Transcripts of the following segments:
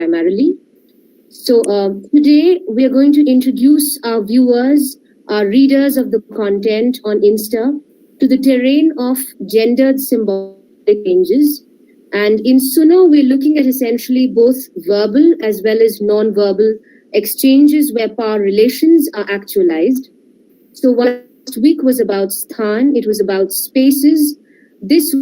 primarily. So today we are going to introduce our viewers, our readers of the content on Insta to the terrain of gendered symbolic changes. And in Suno, we're looking at essentially both verbal as well as non-verbal exchanges where power relations are actualized. So last week was about Sthan, it was about spaces. This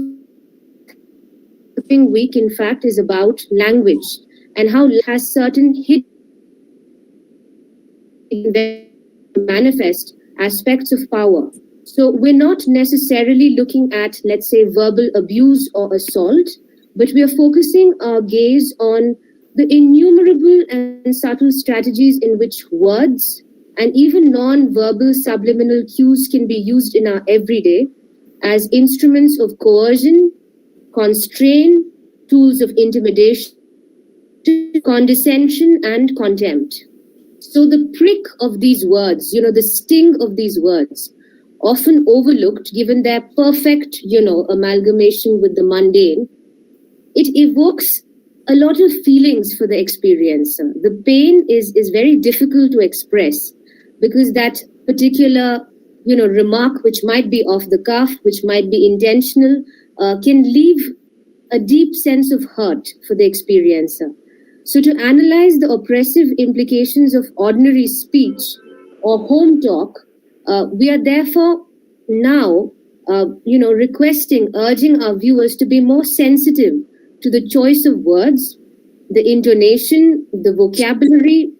week, in fact, is about language and how it has certain hidden manifest aspects of power. So we're not necessarily looking at, let's say, verbal abuse or assault, but we are focusing our gaze on the innumerable and subtle strategies in which words and even non-verbal subliminal cues can be used in our everyday as instruments of coercion, constraint, tools of intimidation, condescension, and contempt. So the prick of these words, the sting of these words, often overlooked given their perfect, amalgamation with the mundane, it evokes a lot of feelings for the experiencer. The pain is very difficult to express because that particular, remark, which might be off the cuff, which might be intentional, can leave a deep sense of hurt for the experiencer. So to analyze the oppressive implications of ordinary speech or home talk, we are therefore now, urging our viewers to be more sensitive to the choice of words, the intonation, the vocabulary,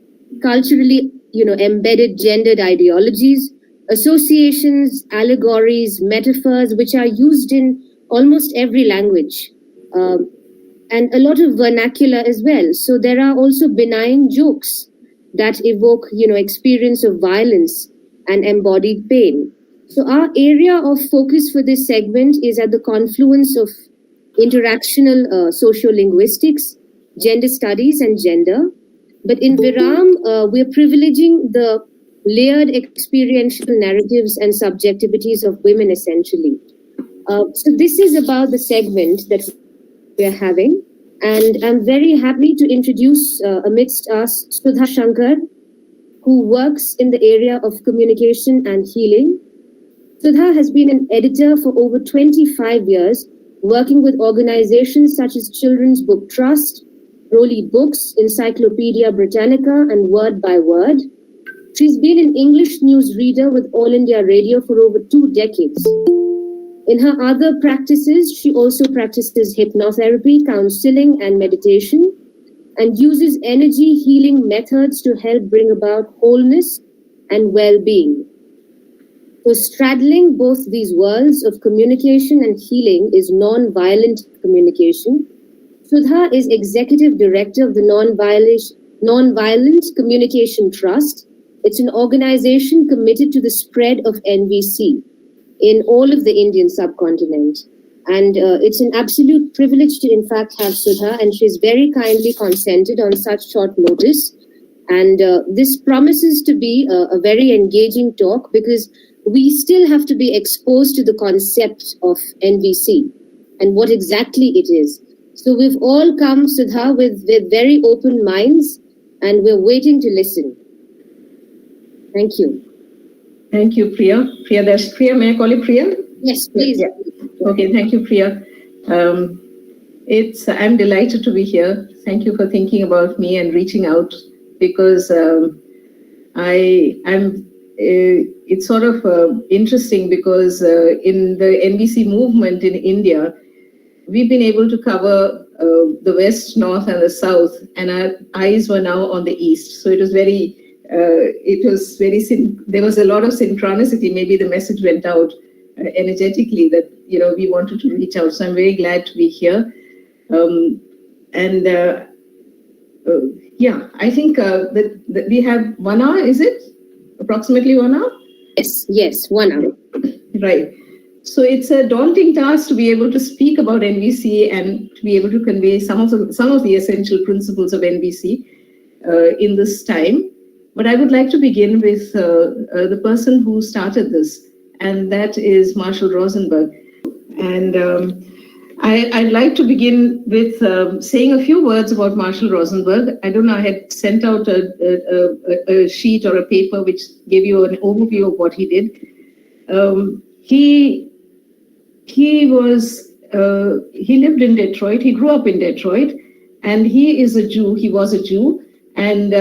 culturally, embedded gendered ideologies, associations, allegories, metaphors, which are used in almost every language. And a lot of vernacular as well. So there are also benign jokes that evoke, experience of violence and embodied pain. So our area of focus for this segment is at the confluence of interactional sociolinguistics, gender studies, and gender. But in Viraam, we're privileging the layered experiential narratives and subjectivities of women, essentially. So this is about the segment that we're having. And I'm very happy to introduce amidst us Sudha Shankar, who works in the area of communication and healing. Sudha has been an editor for over 25 years, working with organizations such as Children's Book Trust, Rowley Books, Encyclopedia Britannica, and Word by Word. She's been an English news reader with All India Radio for over 2 decades. In her other practices, she also practices hypnotherapy, counseling, and meditation, and uses energy healing methods to help bring about wholeness and well-being. So straddling both these worlds of communication and healing is non-violent communication. Sudha is Executive Director of the Non-Violent Communication Trust. It's an organization committed to the spread of NVC in all of the Indian subcontinent. And it's an absolute privilege to, in fact, have Sudha, and she's very kindly consented on such short notice. And this promises to be a very engaging talk because we still have to be exposed to the concept of NVC and what exactly it is. So we've all come, Sudha, with very open minds, and we're waiting to listen. Thank you. Thank you, Priya. Priya, that's Priya. May I call you Priya? Yes, please. Yeah. Okay, thank you, Priya. I'm delighted to be here. Thank you for thinking about me and reaching out because it's sort of interesting because in the NVC movement in India, we've been able to cover the West, North, and the South, and our eyes were now on the East. So it was very, there was a lot of synchronicity. Maybe the message went out energetically that, we wanted to reach out. So I'm very glad to be here. I think that we have 1 hour, is it? Approximately 1 hour? Yes, 1 hour. Right. So it's a daunting task to be able to speak about NVC and to be able to convey some of the essential principles of NVC in this time. But I would like to begin with the person who started this, and that is Marshall Rosenberg. And I'd like to begin with saying a few words about Marshall Rosenberg. I don't know, I had sent out a sheet or a paper which gave you an overview of what he did. He lived in Detroit. He grew up in Detroit, and he is a Jew. He was a Jew, and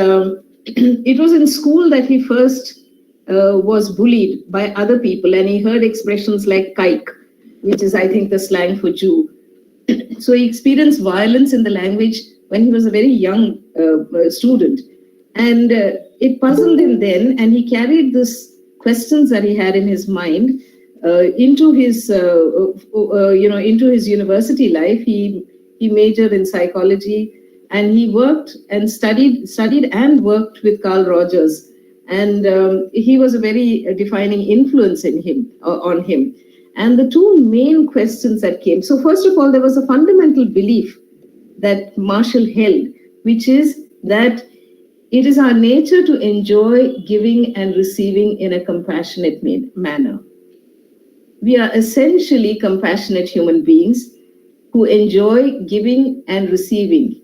it was in school that he first was bullied by other people, and he heard expressions like "kike," which is, I think, the slang for Jew. So he experienced violence in the language when he was a very young student, and it puzzled him then, and he carried these questions that he had in his mind into his into his university life. He majored in psychology, and he worked and studied and worked with Carl Rogers, and he was a very defining influence in him on him. And the two main questions that came. So first of all, there was a fundamental belief that Marshall held, which is that it is our nature to enjoy giving and receiving in a compassionate manner. We are essentially compassionate human beings who enjoy giving and receiving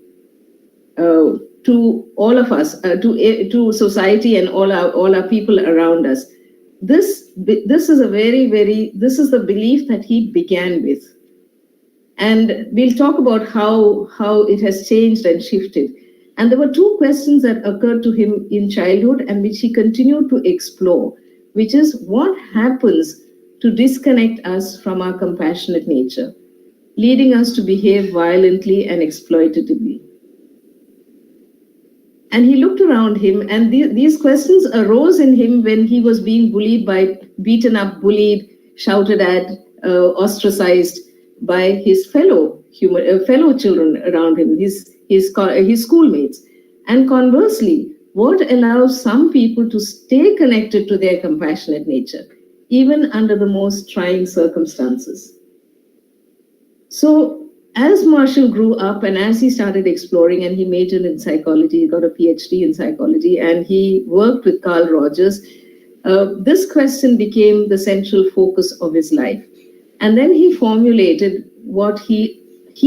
to all of us, to society and all our people around us. This is the belief that he began with, and we'll talk about how it has changed and shifted. And there were two questions that occurred to him in childhood and which he continued to explore, which is what happens to disconnect us from our compassionate nature, leading us to behave violently and exploitatively. And he looked around him, and these questions arose in him when he was being beaten up, bullied, shouted at, ostracized by his fellow children around him, his schoolmates. And conversely, what allows some people to stay connected to their compassionate nature, even under the most trying circumstances? So, as Marshall grew up and as he started exploring, and he majored in psychology, he got a PhD in psychology, and he worked with Carl Rogers, this question became the central focus of his life. And then he formulated what he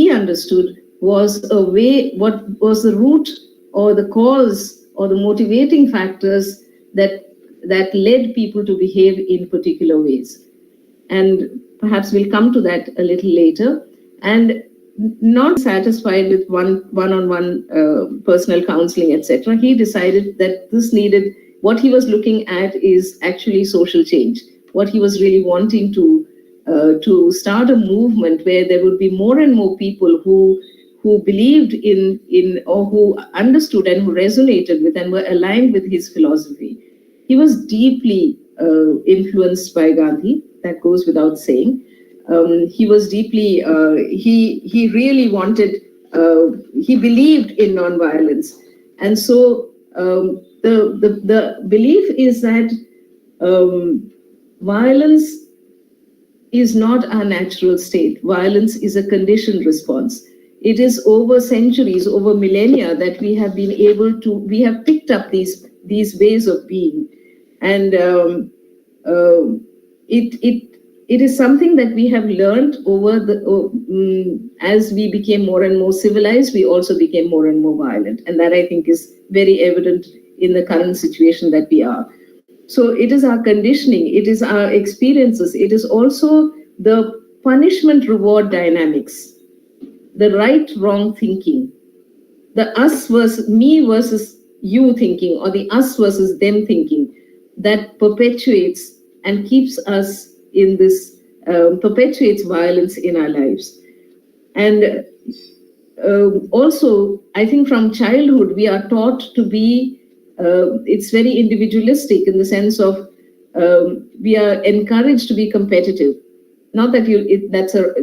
understood was what was the root or the cause or the motivating factors that led people to behave in particular ways. And perhaps we'll come to that a little later. And not satisfied with one-on-one personal counseling, etc., he decided that what he was looking at is actually social change. What he was really wanting to start a movement where there would be more and more people who believed in or who understood and who resonated with and were aligned with his philosophy. He was deeply influenced by Gandhi, that goes without saying. He was deeply, he really wanted, he believed in nonviolence. And so the belief is that violence is not our natural state. Violence is a conditioned response. It is over centuries, over millennia that we have picked up these ways of being. And it is something that we have learned as we became more and more civilized, we also became more and more violent. And that, I think, is very evident in the current situation that we are. So it is our conditioning, it is our experiences, it is also the punishment-reward dynamics, the right-wrong thinking, the us versus me versus you thinking, or the us versus them thinking, that perpetuates and keeps us in this, perpetuates violence in our lives. And also, I think from childhood, we are taught to be, it's very individualistic in the sense of we are encouraged to be competitive. Not that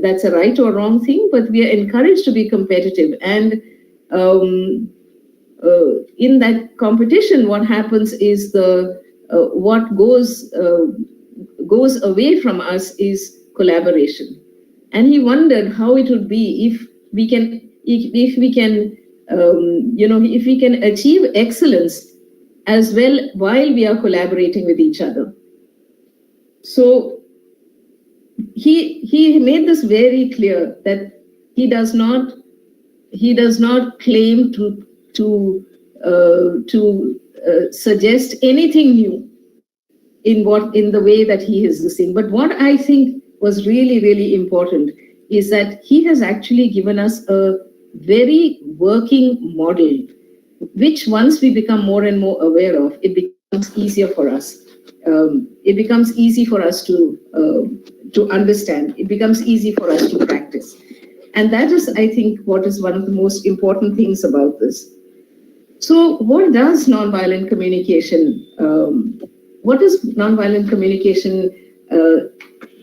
that's a right or wrong thing, but we are encouraged to be competitive. And in that competition, what happens is what goes away from us is collaboration. And he wondered how it would be if we can achieve excellence as well while we are collaborating with each other. So he made this very clear that he does not claim to suggest anything new in the way that he is listening. But what I think was really, really important is that he has actually given us a very working model, which once we become more and more aware of, it becomes easier for us. It becomes easy for us to understand. It becomes easy for us to practice. And that is, I think, what is one of the most important things about this. So what does nonviolent communication, what is nonviolent communication,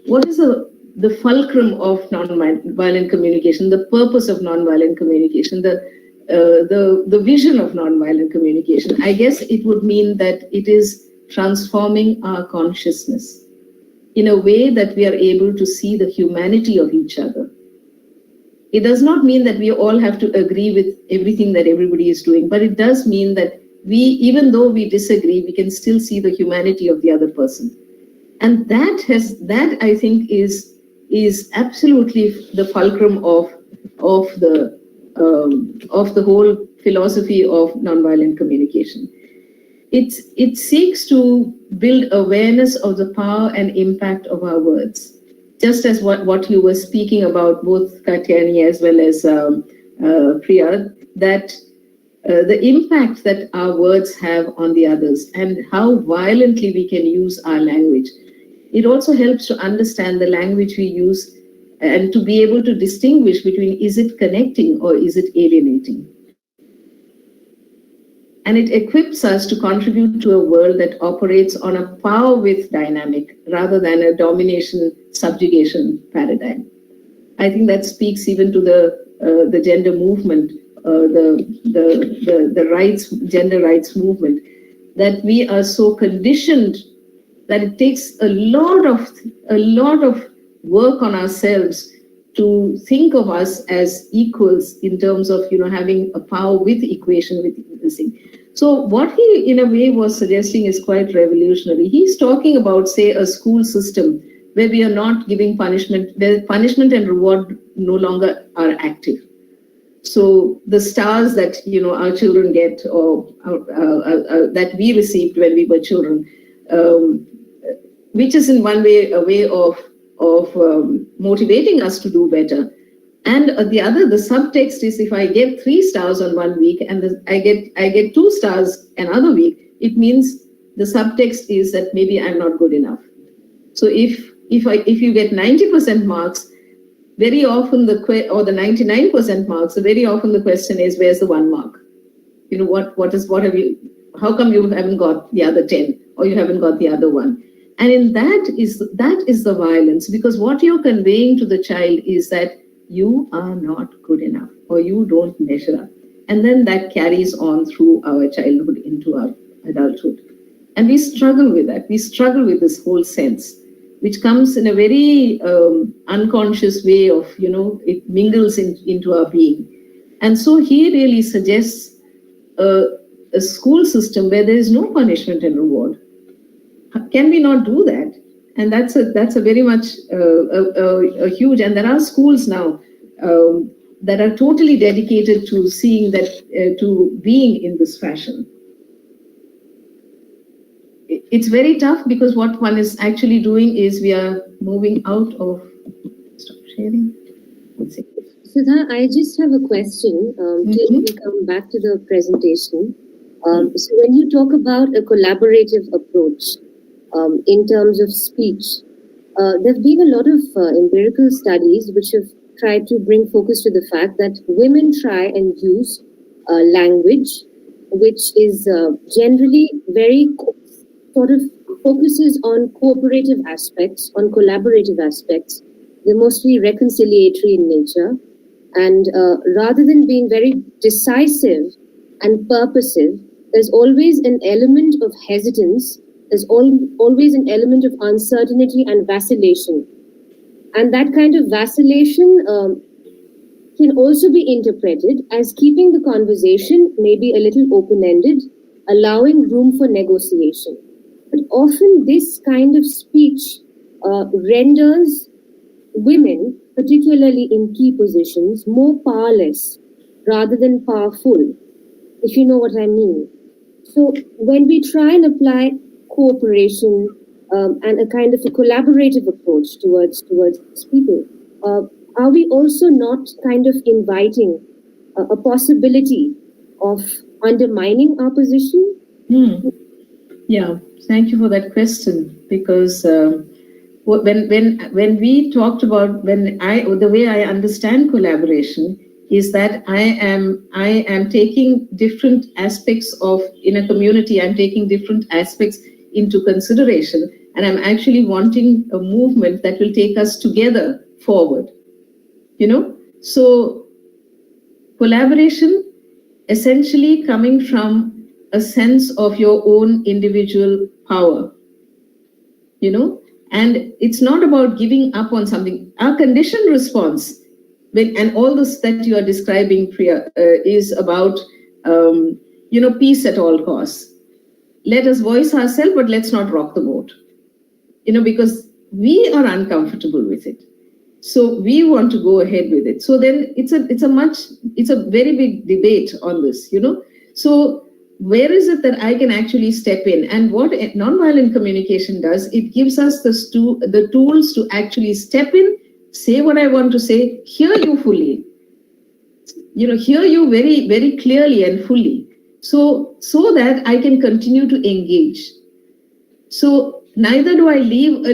what is the fulcrum of nonviolent communication, the purpose of nonviolent communication, the vision of nonviolent communication? I guess it would mean that it is transforming our consciousness in a way that we are able to see the humanity of each other. It does not mean that we all have to agree with everything that everybody is doing, but it does mean that even though we disagree, we can still see the humanity of the other person. And that I think is absolutely the fulcrum of the whole philosophy of nonviolent communication. It seeks to build awareness of the power and impact of our words. Just as what you were speaking about, both Katyani as well as Priya, that the impact that our words have on the others and how violently we can use our language. It also helps to understand the language we use and to be able to distinguish between is it connecting or is it alienating. And it equips us to contribute to a world that operates on a power with dynamic rather than a domination subjugation paradigm. I think that speaks even to the gender movement, the gender rights movement, that we are so conditioned that it takes a lot of work on ourselves to think of us as equals in terms of having a power with equation with this thing. So what he in a way was suggesting is quite revolutionary. He's talking about, say, a school system where we are not giving punishment, where punishment and reward no longer are active. So the stars that our children get, or that we received when we were children, which is in one way a way of motivating us to do better. And the other, the subtext is, if I get 3 stars on one week and I get 2 stars another week, it means the subtext is that maybe I'm not good enough. So if you get 90% marks, very often the 99% marks, so very often the question is, where's the 1 mark? How come you haven't got the other 10 or you haven't got the other 1? And that is the violence, because what you're conveying to the child is that you are not good enough or you don't measure up. And then that carries on through our childhood into our adulthood. And we struggle with that. We struggle with this whole sense, which comes in a very unconscious way of, it mingles into our being. And so he really suggests a school system where there is no punishment and reward. Can we not do that? And that's a very much a huge, and there are schools now that are totally dedicated to seeing that, to being in this fashion. It's very tough because what one is actually doing is we are moving out of, stop sharing. Sudha, I just have a question till we come back to the presentation. So when you talk about a collaborative approach, in terms of speech, there have been a lot of empirical studies which have tried to bring focus to the fact that women try and use language which is generally very sort of focuses on cooperative aspects, on collaborative aspects. They're mostly reconciliatory in nature. And rather than being very decisive and purposive, there's always an element of hesitance. There's always an element of uncertainty and vacillation. And that kind of vacillation can also be interpreted as keeping the conversation maybe a little open-ended, allowing room for negotiation. But often this kind of speech renders women particularly in key positions, more powerless rather than powerful, if you know what I mean. So when we try and apply cooperation and a kind of a collaborative approach towards people, are we also not kind of inviting a possibility of undermining our position? Yeah, thank you for that question, because when we talked about, the way I understand collaboration is that I am taking different aspects of, in a community, I'm taking different aspects into consideration, and I'm actually wanting a movement that will take us together forward. So collaboration essentially coming from a sense of your own individual power, and it's not about giving up on something. Our conditioned response, and all this that you are describing, Priya, is about peace at all costs. Let us voice ourselves, but let's not rock the boat, because we are uncomfortable with it, so we want to go ahead with it. So then it's a very big debate on this. So where is it that I can actually step in? And what nonviolent communication does, it gives us the tools to actually step in, say what I want to say, hear you fully, hear you very, very clearly and fully, so that I can continue to engage. So neither do I leave a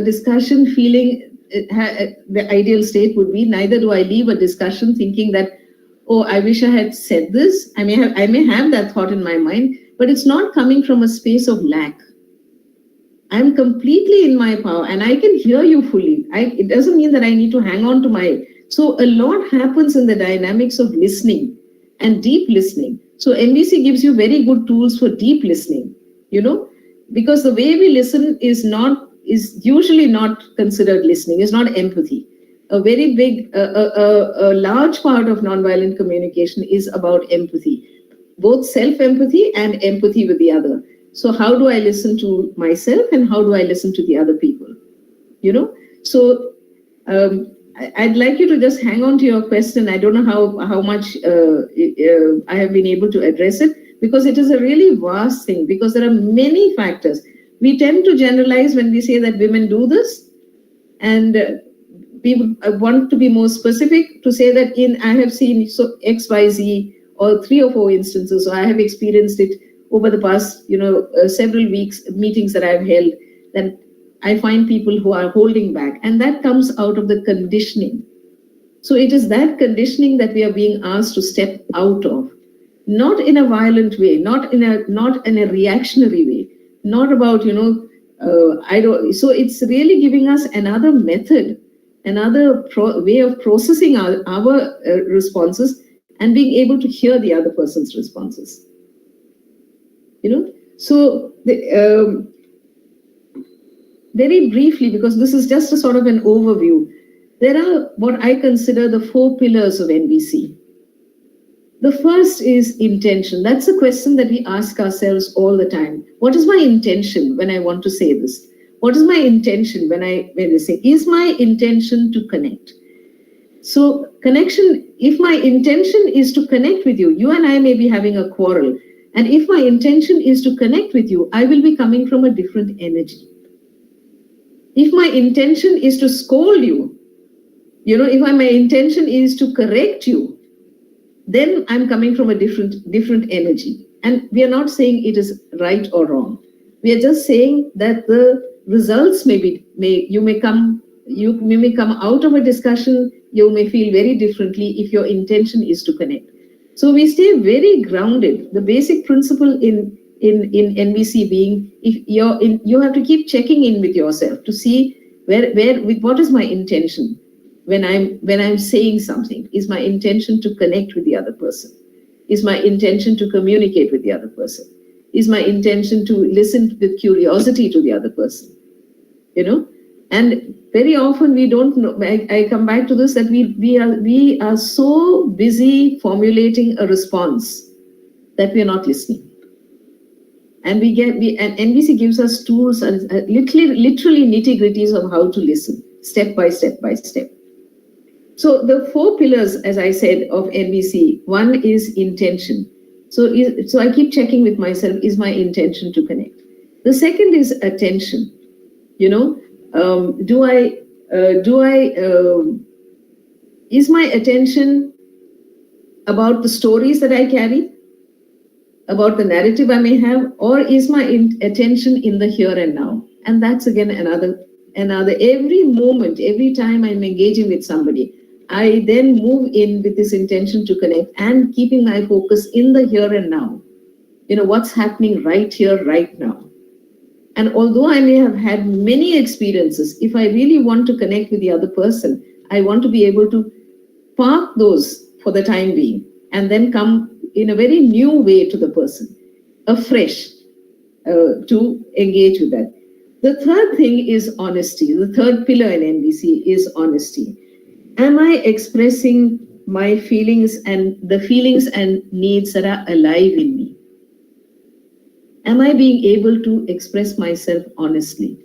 discussion feeling, the ideal state would be, neither do I leave a discussion thinking that, oh, I wish I had said this. I may have that thought in my mind, but it's not coming from a space of lack. I'm completely in my power and I can hear you fully. It doesn't mean that I need to hang on to my... So a lot happens in the dynamics of listening and deep listening. So NVC gives you very good tools for deep listening, because the way we listen is usually not considered listening, is not empathy. A very big, a large part of nonviolent communication is about empathy, both self-empathy and empathy with the other. So how do I listen to myself and how do I listen to the other people? So I'd like you to just hang on to your question. I don't know how much I have been able to address it, because it is a really vast thing, because there are many factors. We tend to generalize when we say that women do this, and we want to be more specific to say that I have seen XYZ or 3 or 4 instances, or I have experienced it over the past, several weeks, meetings that I've held, that I find people who are holding back, and that comes out of the conditioning. So it is that conditioning that we are being asked to step out of, not in a violent way, not in a reactionary way, not about, I don't. So it's really giving us another method, another way of processing our responses and being able to hear the other person's responses. So very briefly, because this is just a sort of an overview, there are what I consider the 4 pillars of NVC. The first is intention. That's a question that we ask ourselves all the time. What is my intention when I want to say this? What is my intention when they say, is my intention to connect? So connection, if my intention is to connect with you, you and I may be having a quarrel. And if my intention is to connect with you, I will be coming from a different energy. If my intention is to scold you, if my intention is to correct you, then I'm coming from a different energy. And we are not saying it is right or wrong. We are just saying that the results you may come out of a discussion, you may feel very differently if your intention is to connect. So we stay very grounded. The basic principle in NVC being, you have to keep checking in with yourself to see what is my intention when I'm saying something. Is my intention to connect with the other person? Is my intention to communicate with the other person? Is my intention to listen with curiosity to the other person? And very often we don't know. I come back to this, that we are so busy formulating a response that we are not listening. And and NVC gives us tools and literally nitty-gritties of how to listen, step by step by step. So the four pillars, as I said, of NVC, one is intention. So I keep checking with myself, is my intention to connect? The second is attention. You know, do I, is my attention about the stories that I carry, about the narrative I may have, or is my attention in the here and now? And that's again another every moment, every time I'm engaging with somebody, I then move in with this intention to connect and keeping my focus in the here and now. You know, what's happening right here, right now. And although I may have had many experiences, if I really want to connect with the other person, I want to be able to park those for the time being and then come in a very new way to the person, afresh, to engage with that. The third thing is honesty. The third pillar in NVC is honesty. Am I expressing my feelings and the feelings and needs that are alive in me? Am I being able to express myself honestly?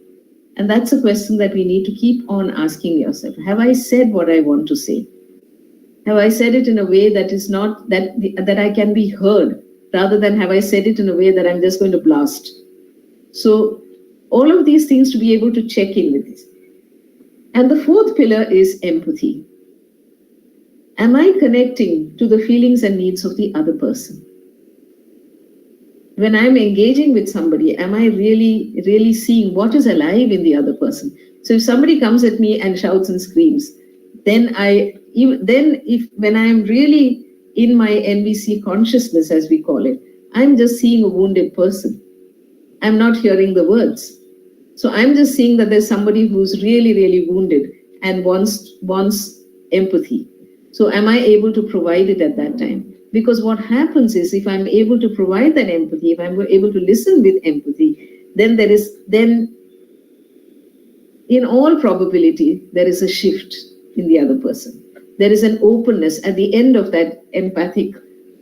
And that's a question that we need to keep on asking yourself. Have I said what I want to say? Have I said it in a way that is not that I can be heard, rather than have I said it in a way that I'm just going to blast? So all of these things to be able to check in with this. And the fourth pillar is empathy. Am I connecting to the feelings and needs of the other person? When I'm engaging with somebody, am I really seeing what is alive in the other person? So if somebody comes at me and shouts and screams, then when I'm really in my NVC consciousness, as we call it, I'm just seeing a wounded person. I'm not hearing the words. So I'm just seeing that there's somebody who's really wounded and wants empathy. So am I able to provide it at that time? Because what happens is, if I'm able to provide that empathy, if I'm able to listen with empathy, then in all probability, there is a shift in the other person. There is an openness at the end of that empathic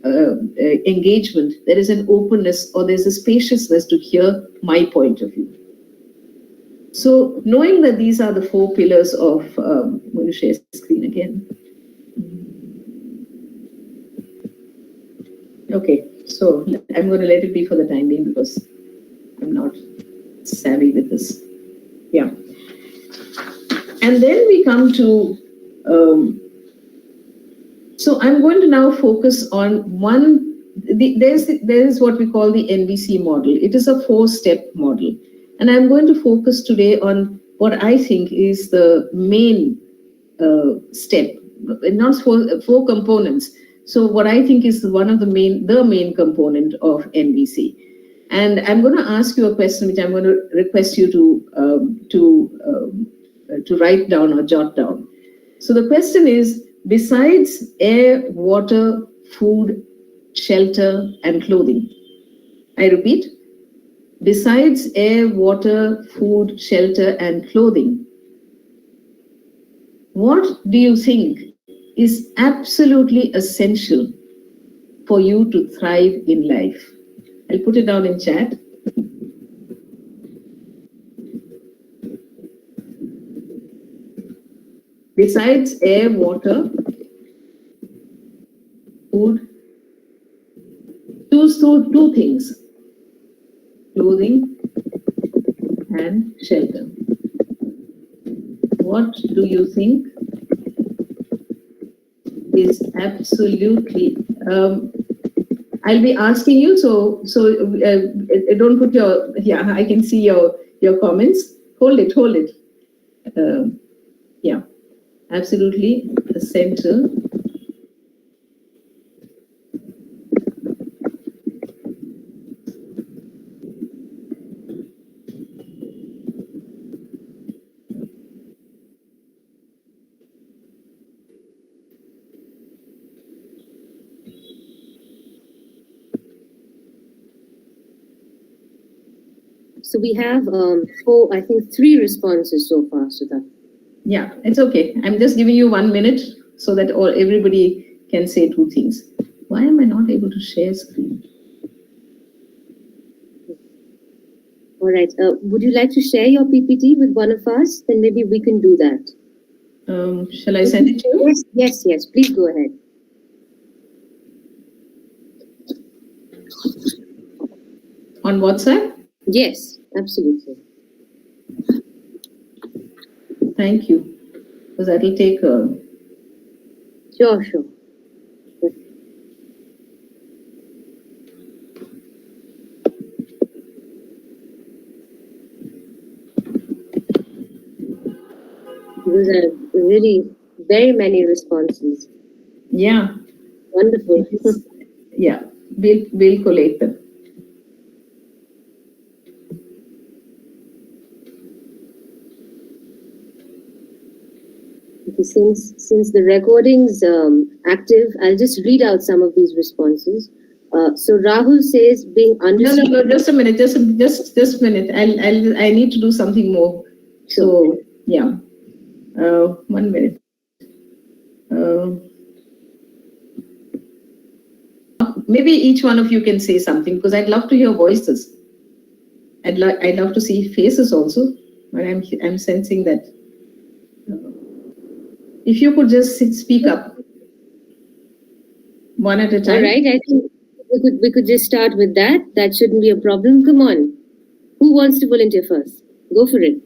engagement. There is an openness, or there's a spaciousness to hear my point of view. So knowing that these are the four pillars of, I'm going to share screen again. Okay, so I'm going to let it be for the time being because I'm not savvy with this. Yeah. And then we come to, so I'm going to now focus on there's what we call the NVC model. It is a 4-step model. And I'm going to focus today on what I think is the main step, not four components. So what I think is the main component of NVC. And I'm going to ask you a question, which I'm going to request you to write down or jot down. So the question is, besides air, water, food, shelter, and clothing. I repeat, besides air, water, food, shelter, and clothing, what do you think is absolutely essential for you to thrive in life? I'll put it down in chat. Besides air, water, food, choose two things: clothing and shelter. What do you think is absolutely? I'll be asking you, so don't put your, yeah, I can see your comments. Hold it. Yeah, absolutely essential. So we have three responses so far, Sudha. Yeah, it's okay. I'm just giving you 1 minute so that everybody can say two things. Why am I not able to share screen? All right. Would you like to share your PPT with one of us? Then maybe we can do that. Shall I send it to you? Yes. Please go ahead. On WhatsApp? Yes, absolutely. Thank you. Because that will take Sure. Those are really very many responses. yeah. Wonderful. Yeah. We'll collate them. Okay, since the recording's active, I'll just read out some of these responses. So Rahul says being understood. No. Just a minute. Just a minute. I need to do something more. Sure. So yeah. 1 minute. Maybe each one of you can say something because I'd love to hear voices. I'd love to see faces also. But I'm sensing that. If you could just speak up one at a time. All right, I think we could just start with that. That shouldn't be a problem. Come on. Who wants to volunteer first? Go for it.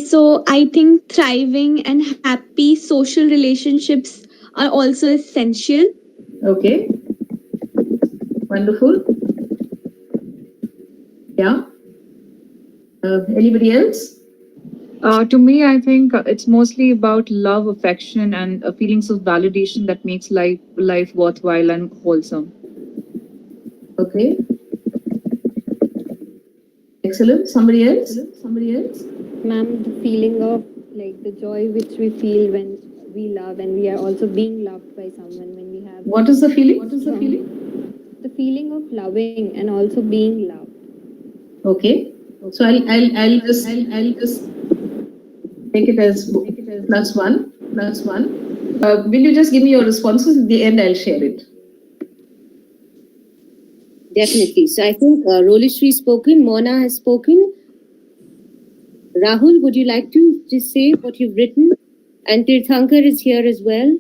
So I think thriving and happy social relationships are also essential. Okay. Wonderful. Yeah. Anybody else? To me, I think it's mostly about love, affection, and feelings of validation that makes life worthwhile and wholesome. Okay. Excellent. Somebody else? Ma'am, the feeling of like the joy which we feel when we love and we are also being loved by someone when we have What is the feeling? the feeling of loving and also being loved. Okay. So I'll just take it as +1. Will you just give me your responses? At the end, I'll share it. Definitely. So I think Rolishri spoken, Mona has spoken. Rahul, would you like to just say what you've written? And Tirthankar is here as well.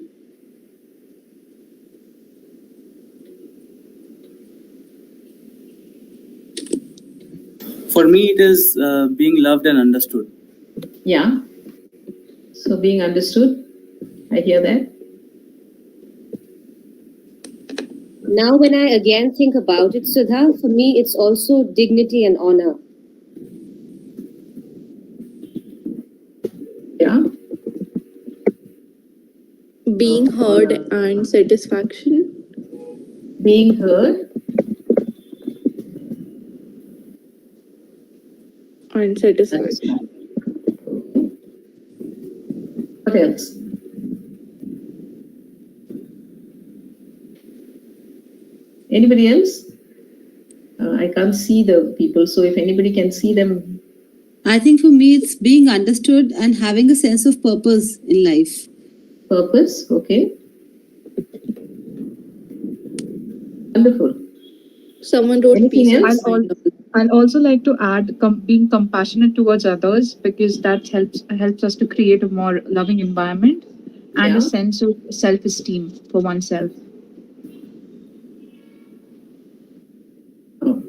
For me, it is being loved and understood. Yeah. So being understood. I hear that. Now, when I again think about it, Sudha, for me, it's also dignity and honor. Yeah. Being heard and satisfaction. Being heard. And satisfaction. What else? Anybody else? I can't see the people, so if anybody can see them. I think for me, it's being understood and having a sense of purpose in life. Purpose, okay. Wonderful. Someone wrote Anything peace of else? mind. I'd also like to add being compassionate towards others because that helps us to create a more loving environment and Yeah. a sense of self-esteem for oneself. Oh,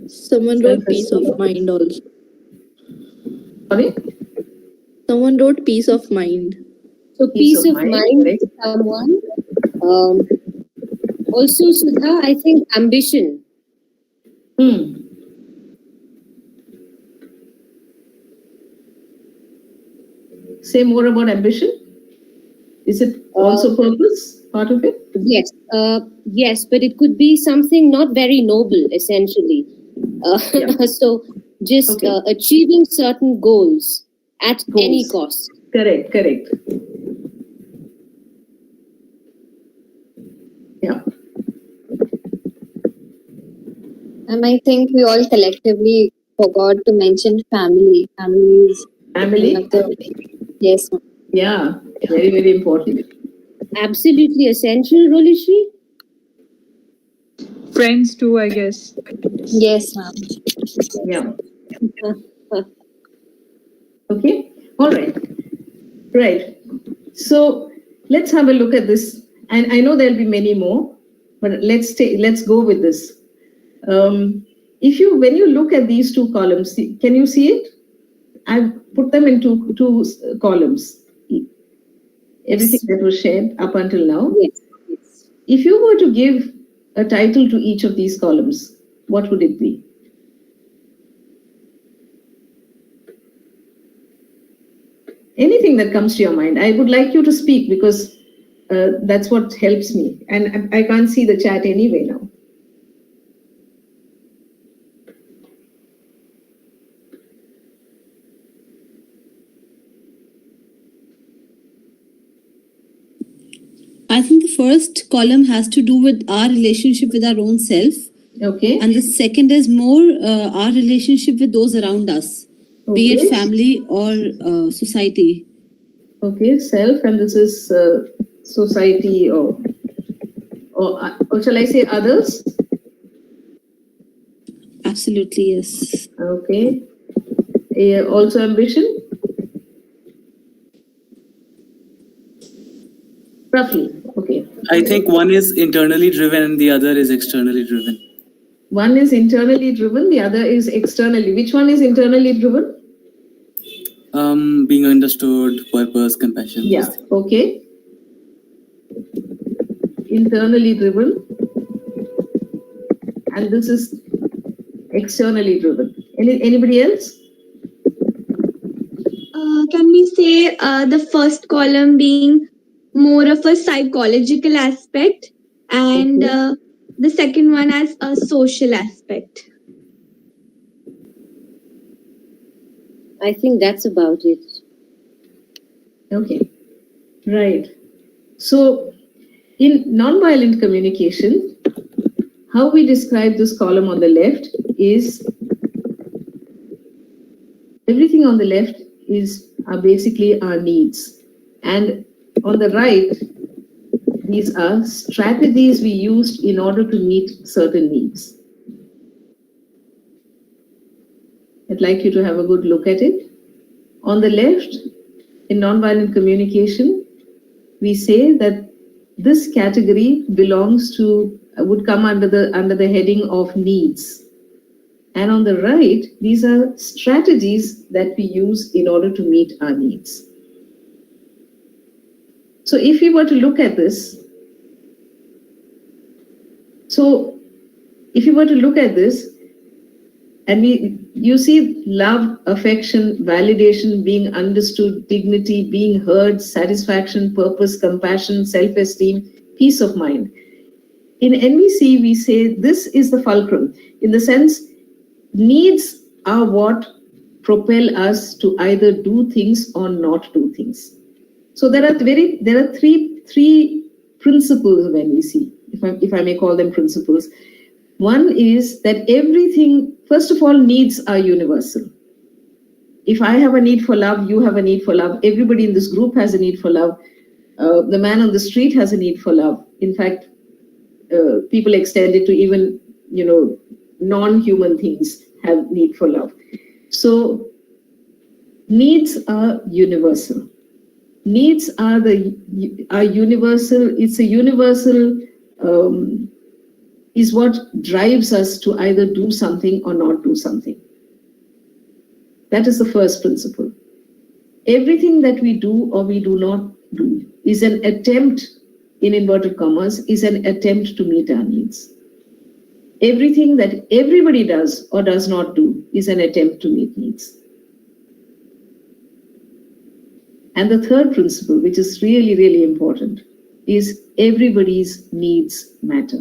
Someone wrote peace of mind also. sorry? Someone wrote peace of mind. So peace of mind correct. to someone. Also, Sudha, I think ambition. Say more about ambition. Is it also purpose part of it? Yes, yes, but it could be something not very noble, essentially. So just achieving certain goals at any cost. Correct. Yeah. And I think we all collectively forgot to mention family. Family is Family? one of the yes, ma'am. Yeah. Very, very important. Absolutely essential, Rolishri? Friends too, I guess. Yes, ma'am. Yeah. Okay, all right, right. So let's have a look at this, and I know there'll be many more, but let's go with this. When you look at these two columns, can you see it? I've put them into two columns. Everything that was shared up until now. Yes. Yes. If you were to give a title to each of these columns, what would it be? Anything that comes to your mind. I would like you to speak because that's what helps me. And I can't see the chat anyway now. I think the first column has to do with our relationship with our own self. Okay. And the second is more our relationship with those around us, be it family or society. Okay, self, and this is society or shall I say others? Absolutely, yes. Okay. Also ambition? Roughly, okay. I think one is internally driven and the other is externally driven. One is internally driven, the other is externally. Which one is internally driven? Being understood, purpose, compassion. Yeah, okay. Internally driven. And this is externally driven. Anybody else? Can we say the first column being more of a psychological aspect and the second one as a social aspect? I think that's about it. Okay, right. So in nonviolent communication, how we describe this column on the left is everything on the left are basically our needs. And on the right, these are strategies we used in order to meet certain needs. I'd like you to have a good look at it. On the left, in nonviolent communication, we say that this category would come under the heading of needs. And on the right, these are strategies that we use in order to meet our needs. So if we were to look at this, and you see love, affection, validation, being understood, dignity, being heard, satisfaction, purpose, compassion, self-esteem, peace of mind. In NVC, we say this is the fulcrum. In the sense, needs are what propel us to either do things or not do things. So there are three principles of NVC, if I may call them principles. One is that everything, first of all, needs are universal. If I have a need for love, you have a need for love. Everybody in this group has a need for love. The man on the street has a need for love. In fact, people extend it to even, non-human things have need for love. So needs are universal. Needs are universal. It's a universal is what drives us to either do something or not do something. That is the first principle. Everything that we do or we do not do is an attempt, in inverted commas, is an attempt to meet our needs. Everything that everybody does or does not do is an attempt to meet needs. And the third principle, which is really, really important, is everybody's needs matter.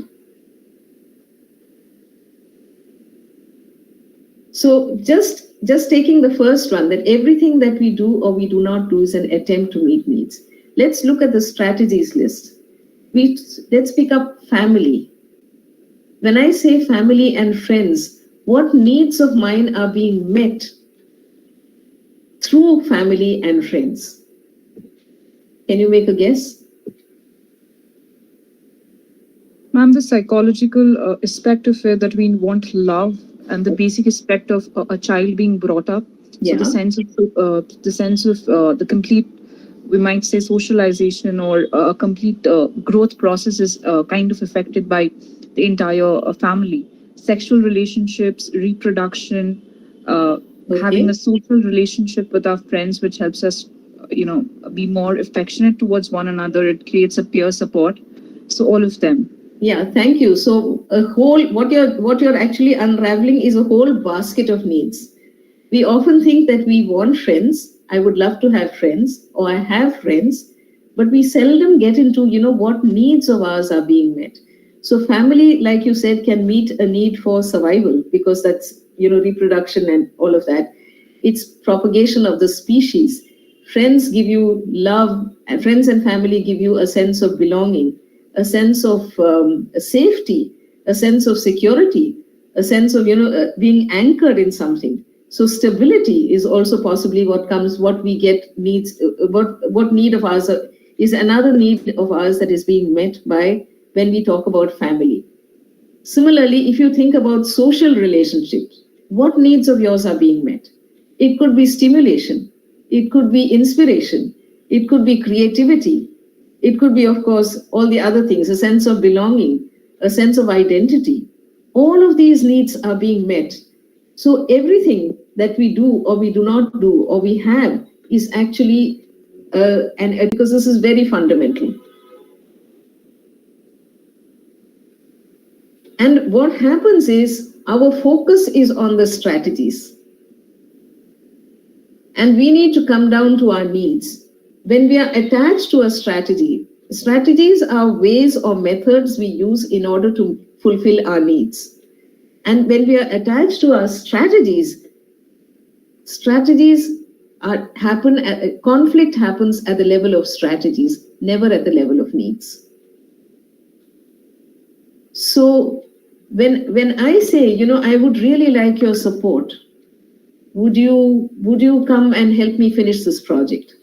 So just taking the first one, that everything that we do or we do not do is an attempt to meet needs. Let's look at the strategies list. Let's pick up family. When I say family and friends, what needs of mine are being met through family and friends? Can you make a guess? Ma'am, the psychological aspect of it, that we want love, and the basic aspect of a child being brought up So the sense of the complete, we might say, socialization or a complete growth process is kind of affected by the entire family. Sexual relationships, reproduction, having a social relationship with our friends, which helps us, be more affectionate towards one another. It creates a peer support. So all of them. Yeah, thank you. So a whole what you're actually unraveling is a whole basket of needs. We often think that we want friends. I would love to have friends, or I have friends, but we seldom get into, what needs of ours are being met. So family, like you said, can meet a need for survival because that's, reproduction and all of that. It's propagation of the species. Friends give you love, and friends and family give you a sense of belonging, a sense of safety, a sense of security, a sense of, being anchored in something. So stability is also possibly what we get needs, what need of ours is another need of ours that is being met by when we talk about family. Similarly, if you think about social relationships, what needs of yours are being met? It could be stimulation, it could be inspiration, it could be creativity, it could be, of course, all the other things, a sense of belonging, a sense of identity. All of these needs are being met. So everything that we do or we do not do or we have is actually, and because this is very fundamental. And what happens is our focus is on the strategies. And we need to come down to our needs. When we are attached to a strategy, strategies are ways or methods we use in order to fulfill our needs. And when we are attached to our strategies conflict happens at the level of strategies, never at the level of needs. So when I say, I would really like your support, would you come and help me finish this project?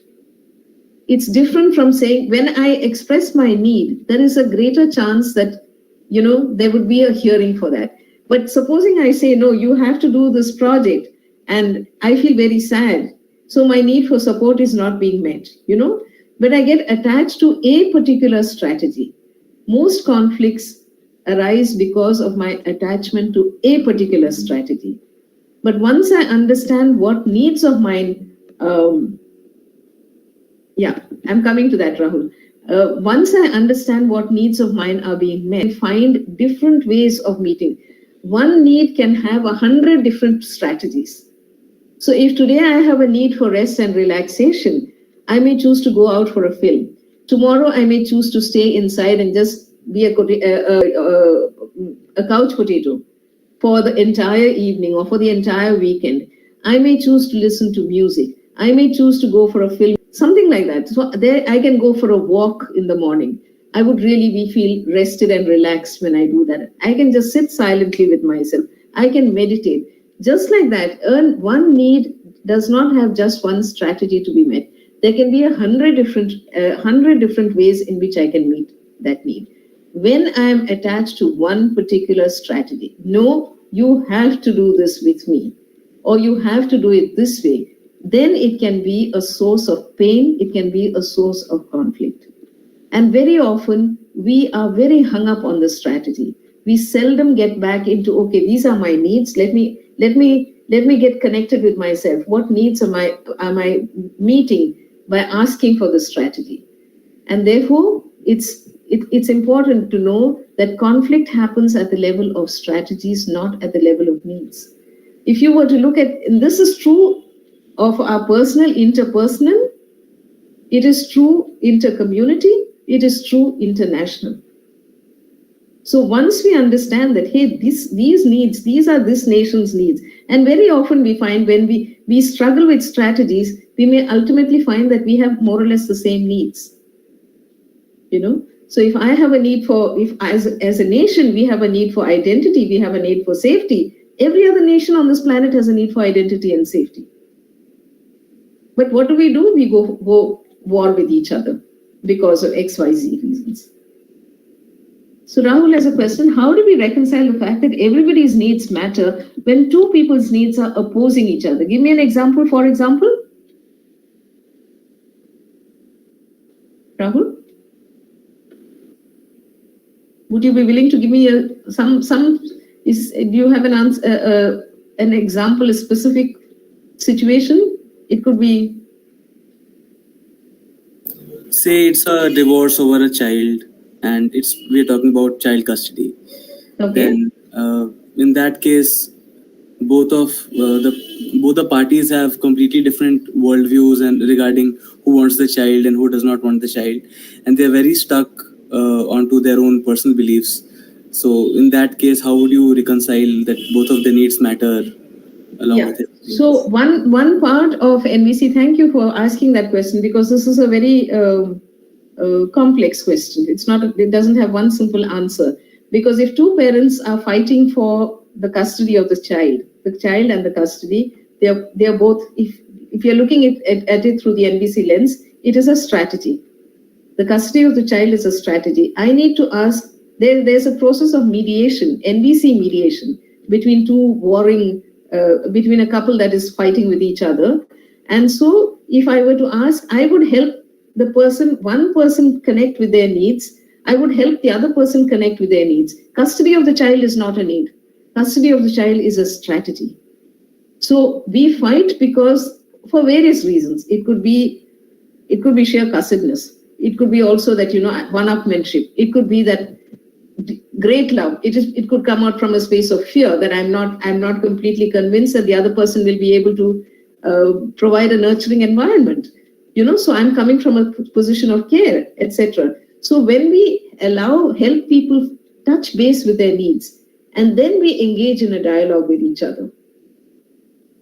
It's different from saying, when I express my need, there is a greater chance that, there would be a hearing for that. But supposing I say, no, you have to do this project, and I feel very sad, so my need for support is not being met, but I get attached to a particular strategy. Most conflicts arise because of my attachment to a particular strategy. But once I understand what needs of mine, I'm coming to that, Rahul. Once I understand what needs of mine are being met, I find different ways of meeting. One need can have 100 different strategies. So if today I have a need for rest and relaxation, I may choose to go out for a film. Tomorrow I may choose to stay inside and just be a couch potato for the entire evening or for the entire weekend. I may choose to listen to music. I may choose to go for a film, something like that. So there I can go for a walk in the morning. I would really feel rested and relaxed when I do that. I can just sit silently with myself. I can meditate. Just like that, one need does not have just one strategy to be met. There can be 100 different ways in which I can meet that need. When I am attached to one particular strategy, no, you have to do this with me, or you have to do it this way, then it can be a source of pain, it can be a source of conflict. And very often, we are very hung up on the strategy. We seldom get back into, okay, these are my needs, let me get connected with myself. What needs am I meeting by asking for the strategy? And therefore, it's important to know that conflict happens at the level of strategies, not at the level of needs. If you were to look at, and this is true of our personal, interpersonal, it is true intercommunity, it is true international. So once we understand that, hey, these needs, these are this nation's needs, and very often we find when we struggle with strategies, we may ultimately find that we have more or less the same needs. So if I have a need for, if as a nation, we have a need for identity, we have a need for safety, every other nation on this planet has a need for identity and safety. But what do? We go war with each other because of XYZ reasons. So Rahul has a question, how do we reconcile the fact that everybody's needs matter when two people's needs are opposing each other? Give me an example, for example. Rahul? Would you be willing to give me do you have an answer, an example, a specific situation? It could be... Say it's a divorce over a child, and we're talking about child custody. Okay. Then in that case, both the parties have completely different worldviews and regarding who wants the child and who does not want the child, and they're very stuck onto their own personal beliefs. So in that case, how would you reconcile that both of the needs matter along with it? So one part of NVC, thank you for asking that question, because this is a very complex question. It doesn't have one simple answer. Because if two parents are fighting for the custody of the child and the custody, they're both, if you're looking at it through the NVC lens, it is a strategy. The custody of the child is a strategy. I need to ask, there's a process of mediation, NVC mediation, between between a couple that is fighting with each other. And so if I were to ask, I would help one person connect with their needs. I would help the other person connect with their needs. Custody of the child is not a need. Custody of the child is a strategy. So we fight because for various reasons. It could be sheer cussedness. It could be also that, one-upmanship. It could be that great love. It could come out from a space of fear that I'm not completely convinced that the other person will be able to provide a nurturing environment. So I'm coming from a position of care, etc. So when we help people touch base with their needs, and then we engage in a dialogue with each other,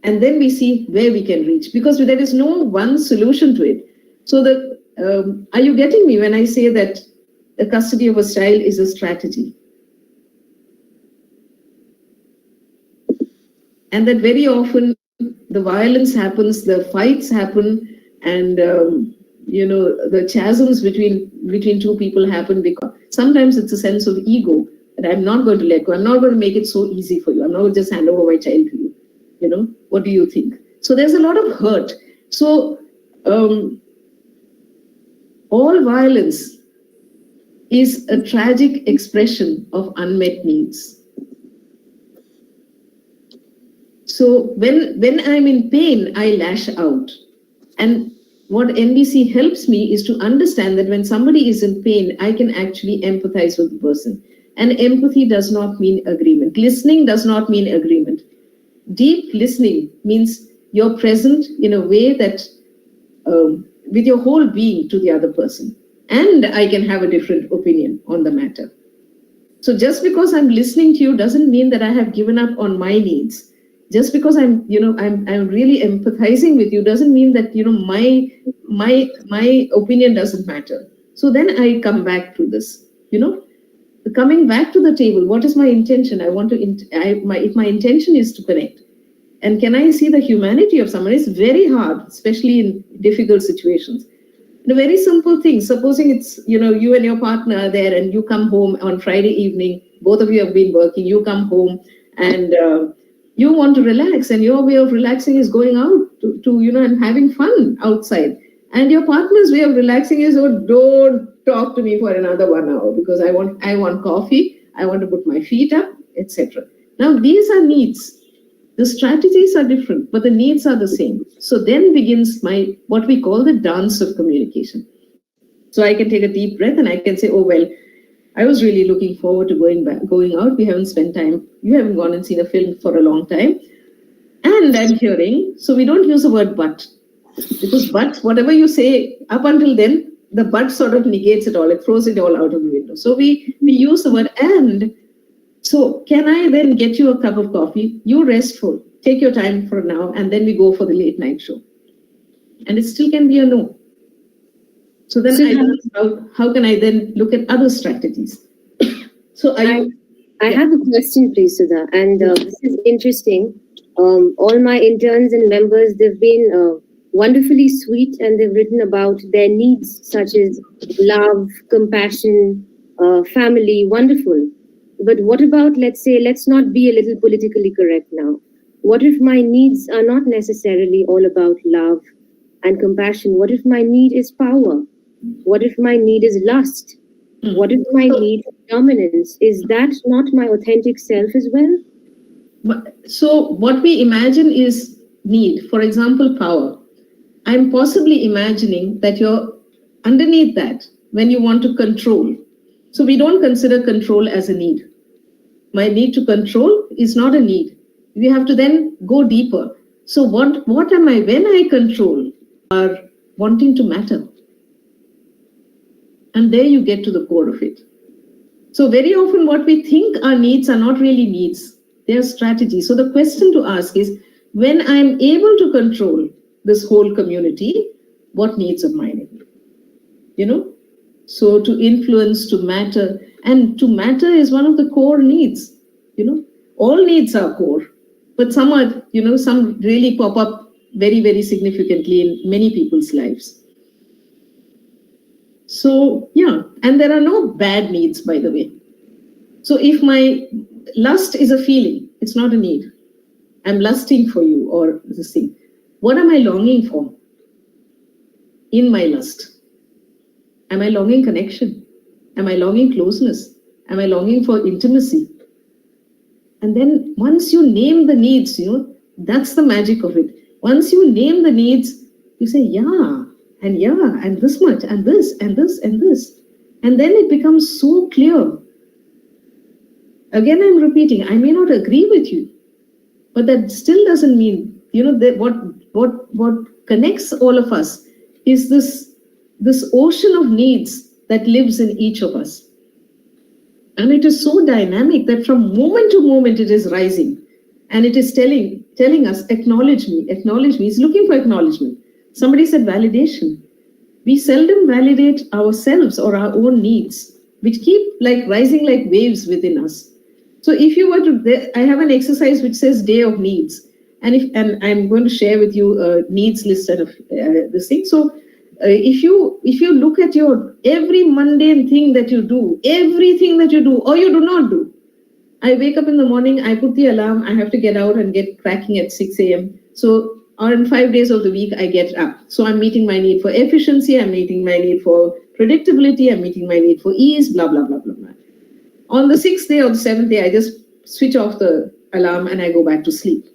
and then we see where we can reach, because there is no one solution to it. So are you getting me when I say that the custody of a child is a strategy? And that very often the violence happens, the fights happen, and the chasms between two people happen because sometimes it's a sense of ego that I'm not going to let go. I'm not going to make it so easy for you. I'm not going to just hand over my child to you. What do you think? So there's a lot of hurt. So all violence is a tragic expression of unmet needs. So when I'm in pain, I lash out. And what NVC helps me is to understand that when somebody is in pain, I can actually empathize with the person. And empathy does not mean agreement. Listening does not mean agreement. Deep listening means you're present in a way that with your whole being to the other person. And I can have a different opinion on the matter. So just because I'm listening to you doesn't mean that I have given up on my needs. Just because I'm really empathizing with you doesn't mean that my opinion doesn't matter. So then I come back to this, coming back to the table. What is my intention? If my intention is to connect, and can I see the humanity of someone? It's very hard, especially in difficult situations. A very simple thing. Supposing it's you and your partner are there, and you come home on Friday evening. Both of you have been working. You come home and you want to relax, and your way of relaxing is going out to and having fun outside. And your partner's way of relaxing is, oh, don't talk to me for another 1 hour because I want coffee. I want to put my feet up, etc. Now these are needs. The strategies are different, but the needs are the same. So then begins what we call the dance of communication. So I can take a deep breath and I can say, oh, well, I was really looking forward to going out. We haven't spent time. You haven't gone and seen a film for a long time. And I'm hearing, so we don't use the word but. Because but, whatever you say up until then, the but sort of negates it all. It throws it all out of the window. So we use the word and. So can I then get you a cup of coffee? You restful. Take your time for now, and then we go for the late night show. And it still can be a no. So then how can I then look at other strategies? So I have a question, please, Sudha, and this is interesting. All my interns and members, they've been wonderfully sweet, and they've written about their needs such as love, compassion, family, wonderful. But what about, let's say, let's not be a little politically correct now. What if my needs are not necessarily all about love and compassion? What if my need is power? What if my need is lust? What if my need is dominance? Is that not my authentic self as well? So what we imagine is need. For example, power. I'm possibly imagining that you're underneath that when you want to control. So we don't consider control as a need. My need to control is not a need. We have to then go deeper. So what am I when I control? Are wanting to matter. And there you get to the core of it. So very often what we think are needs are not really needs. They are strategies. So the question to ask is, when I'm able to control this whole community, what needs of mine? So to influence, to matter, and to matter is one of the core needs. All needs are core, but some are, some really pop up very, very significantly in many people's lives. So, yeah, and there are no bad needs, by the way. So if my lust is a feeling, it's not a need. I'm lusting for you or this thing. What am I longing for in my lust? Am I longing connection? Am I longing closeness? Am I longing for intimacy? And then once you name the needs, that's the magic of it. Once you name the needs, you say, yeah, and this much, and this, and this, and this. And then it becomes so clear. Again, I'm repeating, I may not agree with you, but that still doesn't mean, that what connects all of us is this ocean of needs that lives in each of us. And it is so dynamic that from moment to moment it is rising. And it is telling us, acknowledge me. It's looking for acknowledgement. Somebody said validation. We seldom validate ourselves or our own needs, which keep rising like waves within us. So if you were to, I have an exercise which says day of needs. And I'm going to share with you a needs list of this thing. So if you look at your every mundane thing that you do, everything that you do or you do not do, I wake up in the morning, I put the alarm, I have to get out and get cracking at 6 a.m. So on 5 days of the week, I get up. So I'm meeting my need for efficiency, I'm meeting my need for predictability, I'm meeting my need for ease, blah, blah, blah, blah, blah. On the 6th day or the 7th day, I just switch off the alarm and I go back to sleep.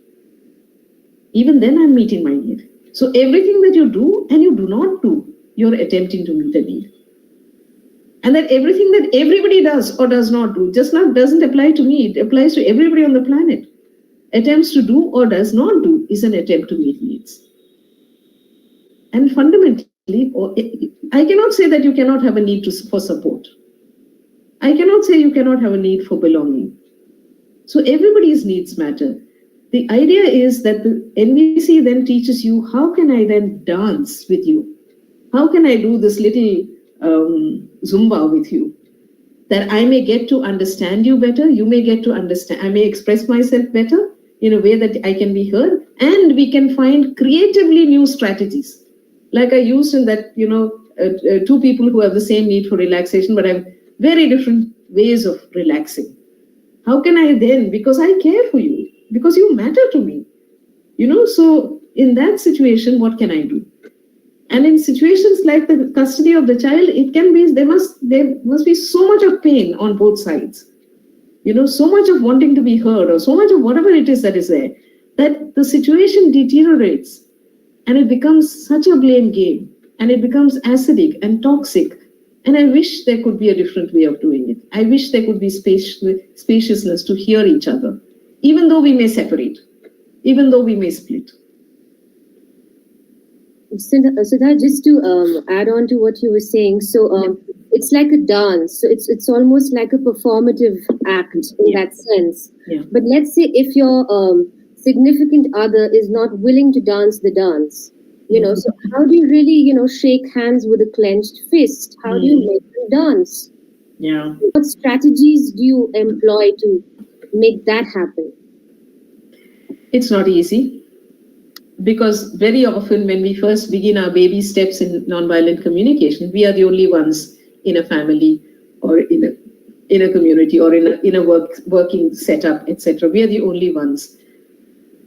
Even then, I'm meeting my need. So everything that you do and you do not do, you're attempting to meet a need. And that everything that everybody does or does not do doesn't apply to me. It applies to everybody on the planet. Attempts to do or does not do is an attempt to meet needs. And fundamentally, I cannot say that you cannot have a need for support. I cannot say you cannot have a need for belonging. So everybody's needs matter. The idea is that the NVC then teaches you, how can I then dance with you? How can I do this little Zumba with you? That I may get to understand you better, you may get to understand, I may express myself better in a way that I can be heard, and we can find creatively new strategies. Like I used in that, two people who have the same need for relaxation, but have very different ways of relaxing. How can I then, because I care for you, because you matter to me, so in that situation, what can I do? And in situations like the custody of the child, it can be, there must be so much of pain on both sides, so much of wanting to be heard or so much of whatever it is that is there, that the situation deteriorates and it becomes such a blame game and it becomes acidic and toxic. And I wish there could be a different way of doing it. I wish there could be spaciousness to hear each other, even though we may separate, even though we may split. Sudha, just to add on to what you were saying, so it's like a dance. So it's almost like a performative act in that sense. Yeah. But let's say if your significant other is not willing to dance the dance, so how do you really, shake hands with a clenched fist? How do you make them dance? Yeah. What strategies do you employ to make that happen? It's not easy. Because very often when we first begin our baby steps in nonviolent communication, we are the only ones in a family or in a community or in a working setup, etc. We are the only ones.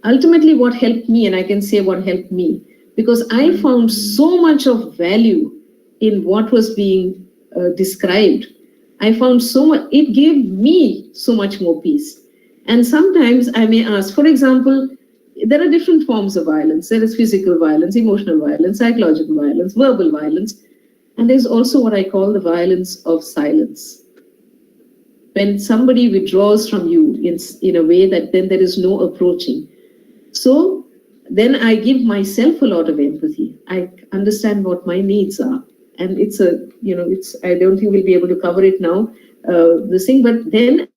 Ultimately, what helped me, and I can say what helped me, because I found so much of value in what was being described. I found so much, it gave me so much more peace. And sometimes I may ask, for example, there are different forms of violence. There is physical violence, emotional violence, psychological violence, verbal violence. And there's also what I call the violence of silence. When somebody withdraws from you in a way that then there is no approaching. So then I give myself a lot of empathy. I understand what my needs are. And I don't think we'll be able to cover it now, this thing, but then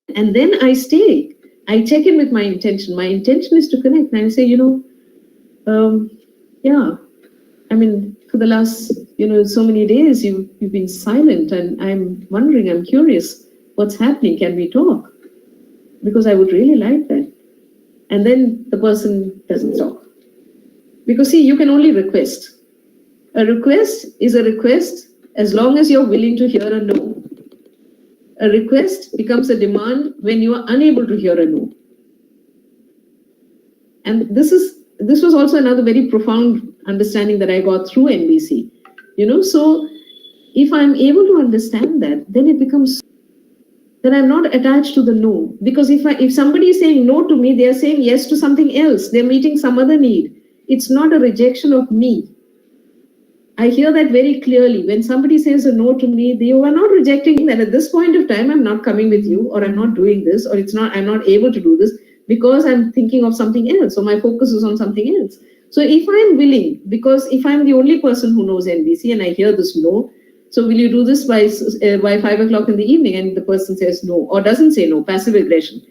I stay. I check in with my intention. My intention is to connect. And I say, for the last, so many days, you've been silent, and I'm wondering, I'm curious, what's happening? Can we talk? Because I would really like that. And then the person doesn't talk. Because see, you can only request. A request is a request as long as you're willing to hear a no. A request becomes a demand when you are unable to hear a no. And this was also another very profound understanding that I got through NVC. So if I'm able to understand that, then it becomes that I'm not attached to the no. Because if somebody is saying no to me, they are saying yes to something else. They're meeting some other need. It's not a rejection of me. I hear that very clearly. When somebody says a no to me, they are not rejecting that at this point of time, I'm not coming with you, or I'm not doing this, or I'm not able to do this because I'm thinking of something else. So my focus is on something else. So if I'm willing, because if I'm the only person who knows NVC and I hear this no, so will you do this by 5 o'clock in the evening? And the person says no, or doesn't say no, passive aggression,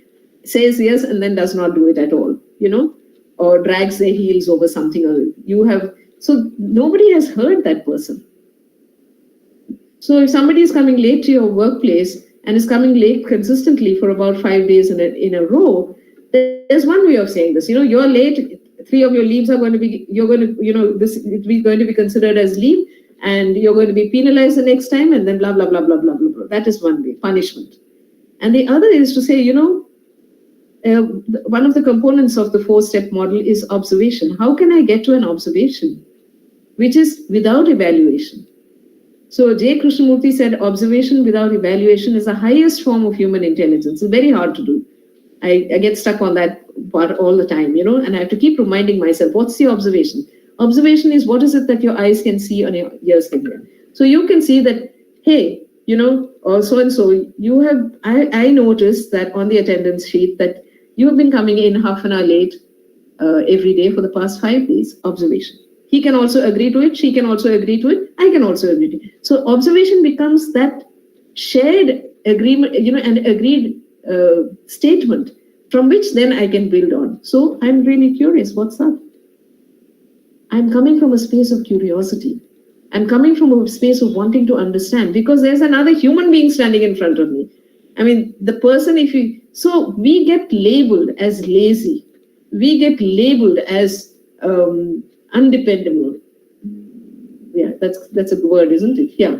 says yes and then does not do it at all, or drags their heels over something. So nobody has heard that person. So if somebody is coming late to your workplace and is coming late consistently for about 5 days in a row, there's one way of saying this. You're late. 3 of your leaves are going to be, this is going to be considered as leave, and you're going to be penalized the next time, and then blah, blah, blah, blah, blah, blah, blah. That is one way, punishment. And the other is to say, one of the components of the 4-step model is observation. How can I get to an observation which is without evaluation? So J. Krishnamurti said observation without evaluation is the highest form of human intelligence. It's very hard to do. I get stuck on that part all the time, and I have to keep reminding myself, what's the observation? Observation is what is it that your eyes can see and your ears can hear. So you can see that, hey, or so-and-so, I noticed that on the attendance sheet that you have been coming in half an hour late every day for the past 5 days. Observation. He can also agree to it. She can also agree to it. I can also agree to it. So observation becomes that shared agreement, and agreed statement from which then I can build on. So I'm really curious. What's up? I'm coming from a space of curiosity. I'm coming from a space of wanting to understand, because there's another human being standing in front of me. I mean, the person, so we get labeled as lazy. We get labeled as undependable. Yeah, that's a word, isn't it? Yeah.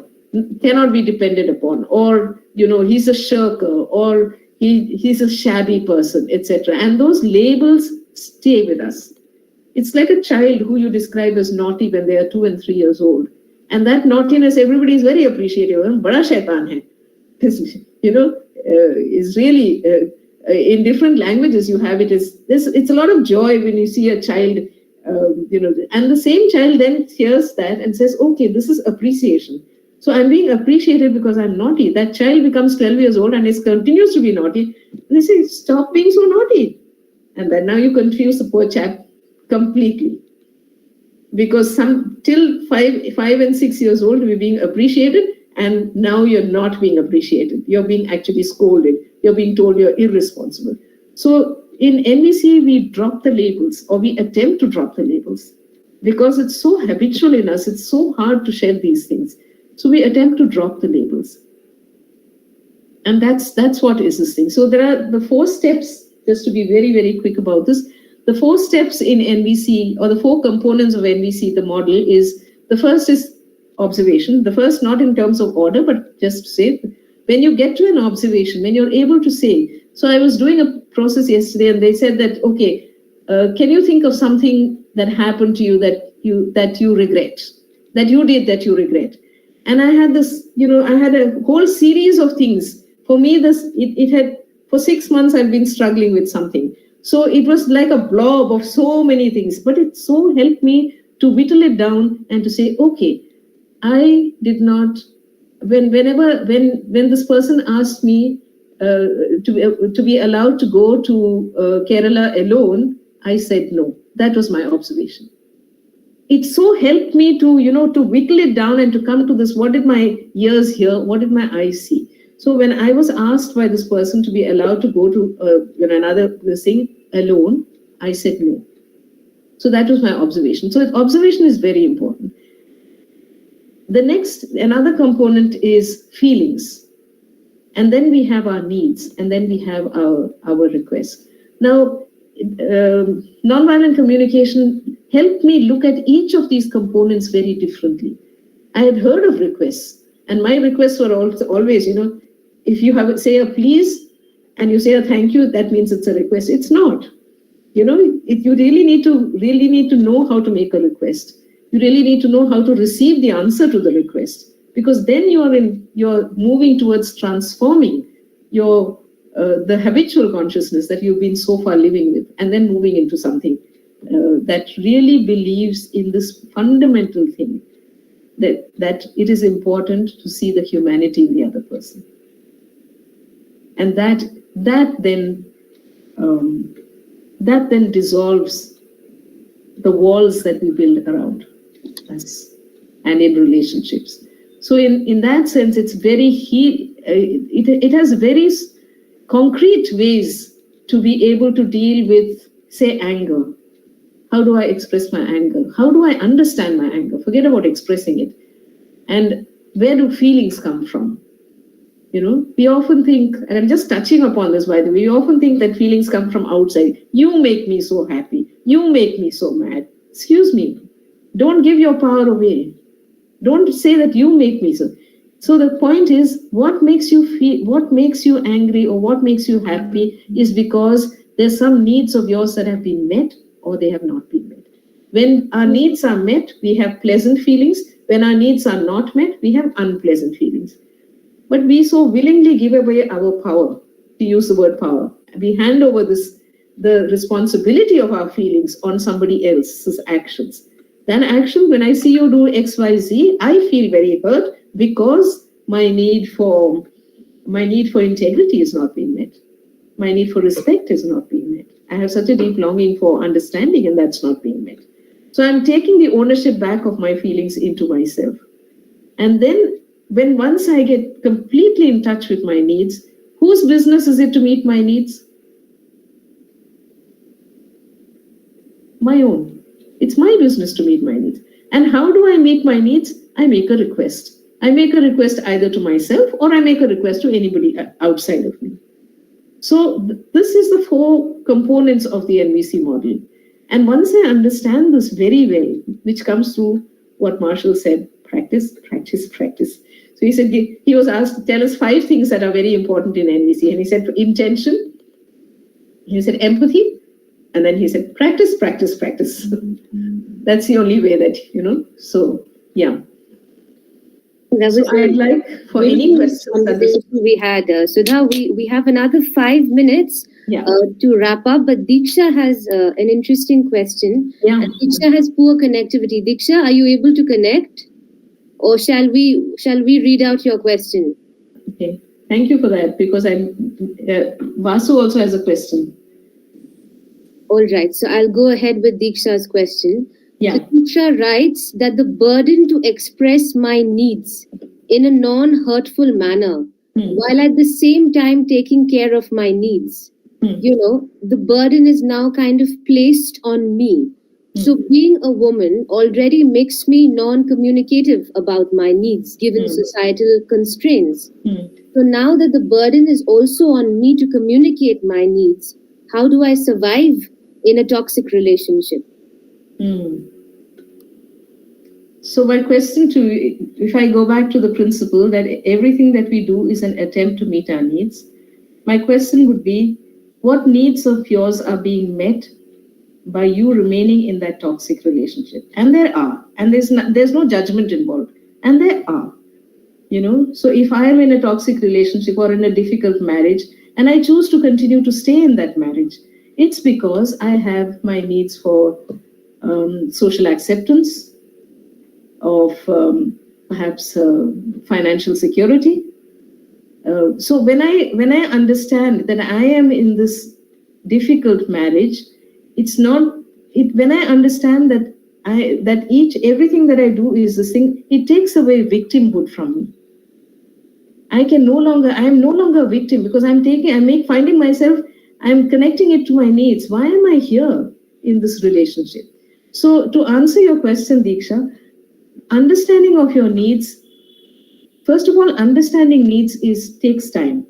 Cannot be depended upon, or, he's a shirker, or he's a shabby person, etc. And those labels stay with us. It's like a child who you describe as naughty when they are 2 and 3 years old. And that naughtiness, everybody is very appreciative. Bada shaitan hai. Is really, in different languages you have it. It's a lot of joy when you see a child, and the same child then hears that and says, okay, this is appreciation. So I'm being appreciated because I'm naughty. That child becomes 12 years old and continues to be naughty. And they say, stop being so naughty. And then now you confuse the poor chap completely. Because till 5 and 6 years old, we're being appreciated, and now you're not being appreciated. You're being actually scolded. You're being told you're irresponsible. So in NVC, we drop the labels, or we attempt to drop the labels, because it's so habitual in us. It's so hard to share these things. So we attempt to drop the labels. And that's what is this thing. So there are the 4 steps, just to be very, very quick about this. The 4 steps in NVC, or the 4 components of NVC, the model is, the first is observation. The first, not in terms of order, but just to say, when you get to an observation, when you're able to say, so I was doing a process yesterday and they said that, okay, can you think of something that happened to you that you regret, that you did that you regret? And I had this, I had a whole series of things. For me, it had, for 6 months, I've been struggling with something. So it was like a blob of so many things, but it so helped me to whittle it down and to say, okay, I did not, when this person asked me to be allowed to go to Kerala alone, I said no. That was my observation. It so helped me to, to whittle it down and to come to this, what did my ears hear? What did my eyes see? So when I was asked by this person to be allowed to go to another thing alone, I said no. So that was my observation. So observation is very important. Another component is feelings. And then we have our needs, and then we have our requests. Now, nonviolent communication helped me look at each of these components very differently. I had heard of requests, and my requests were always, if you say a please and you say a thank you, that means it's a request. It's not. You really need to know how to make a request. You really need to know how to receive the answer to the request, because then you're moving towards transforming the habitual consciousness that you've been so far living with, and then moving into something that really believes in this fundamental thing, that it is important to see the humanity in the other person. And that then dissolves the walls that we build around us and in relationships. So in that sense, it's it has very concrete ways to be able to deal with, say, anger. How do I express my anger? How do I understand my anger? Forget about expressing it. And where do feelings come from? We often think, and I'm just touching upon this, by the way, we often think that feelings come from outside. You make me so happy. You make me so mad. Excuse me. Don't give your power away. Don't say that you make me so. So the point is, what makes you feel, what makes you angry or what makes you happy is because there's some needs of yours that have been met or they have not been met. When our needs are met, we have pleasant feelings. When our needs are not met, we have unpleasant feelings. But we so willingly give away our power, to use the word power. We hand over the responsibility of our feelings on somebody else's actions. Then action, when I see you do X, Y, Z, I feel very hurt because my need for integrity is not being met. My need for respect is not being met. I have such a deep longing for understanding, and that's not being met. So I'm taking the ownership back of my feelings into myself. And then once I get completely in touch with my needs, whose business is it to meet my needs? My own. It's my business to meet my needs. And how do I meet my needs? I make a request. I make a request either to myself or I make a request to anybody outside of me. So this is the 4 components of the NVC model. And once I understand this very well, which comes through what Marshall said, practice, practice, practice. So he said, he was asked to tell us 5 things that are very important in NVC. And he said, intention. He said, empathy. And then he said, practice, practice, practice. That's the only way that, so yeah. That was I'd like for any questions that we had. Sudha, we have another 5 minutes to wrap up, but Diksha has an interesting question. Yeah. Diksha has poor connectivity. Diksha, are you able to connect? Or shall we read out your question? Okay, thank you for that, because Vasu also has a question. All right, so I'll go ahead with Diksha's question. Yeah. So Diksha writes that the burden to express my needs in a non-hurtful manner, while at the same time taking care of my needs, the burden is now kind of placed on me. So being a woman already makes me non-communicative about my needs, given societal constraints. So now that the burden is also on me to communicate my needs, how do I survive in a toxic relationship? So my question to you, if I go back to the principle that everything that we do is an attempt to meet our needs, my question would be, what needs of yours are being met by you remaining in that toxic relationship? And there are, and there's no judgment involved, and there are. So if I am in a toxic relationship or in a difficult marriage and I choose to continue to stay in that marriage, it's because I have my needs for social acceptance, of perhaps financial security. So when I understand that I am in this difficult marriage, it's not it when I understand that everything that I do is this thing, it takes away victimhood from me. I am no longer a victim, because I'm finding myself, I'm connecting it to my needs. Why am I here in this relationship? So to answer your question, Deeksha, understanding of your needs, first of all, understanding needs takes time.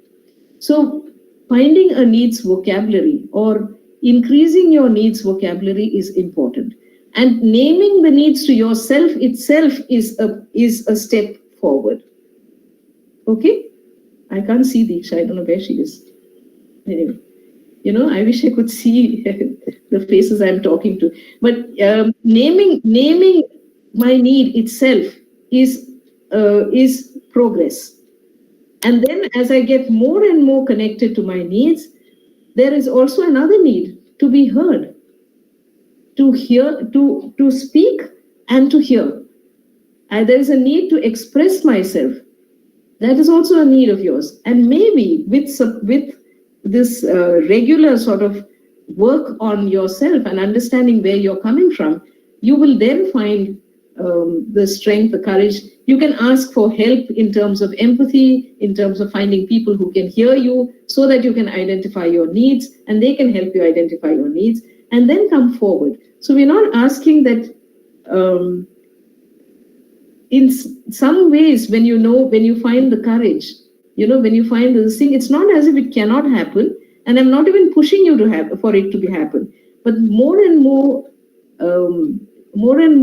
So finding a needs vocabulary or increasing your needs vocabulary is important. And naming the needs to yourself itself is a step forward. Okay? I can't see Deeksha. I don't know where she is. Anyway, I wish I could see the faces I'm talking to. But naming my need itself is progress. And then as I get more and more connected to my needs, there is also another need to be heard, to hear, to speak and to hear. And there is a need to express myself. That is also a need of yours. And maybe with this regular sort of work on yourself and understanding where you're coming from, you will then find the strength, the courage. You can ask for help in terms of empathy, in terms of finding people who can hear you so that you can identify your needs and they can help you identify your needs and then come forward. So we're not asking that in some ways, when you find the courage, when you find this thing, it's not as if it cannot happen. And I'm not even pushing you for it to happen. But more and